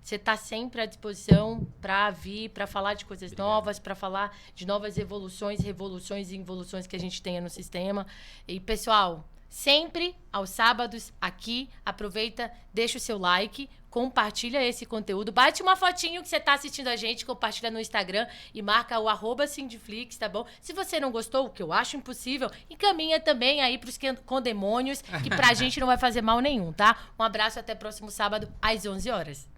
você está sempre à disposição para vir, para falar de coisas novas, para falar de novas evoluções, revoluções e involuções que a gente tenha no sistema. E, pessoal, sempre aos sábados aqui, aproveita, deixa o seu like, compartilha esse conteúdo, bate uma fotinho que você está assistindo a gente, compartilha no Instagram e marca o @Sindiflix, tá bom? Se você não gostou, o que eu acho impossível, encaminha também aí pros condemônios, que pra gente não vai fazer mal nenhum, tá? Um abraço, até próximo sábado, às 11 horas.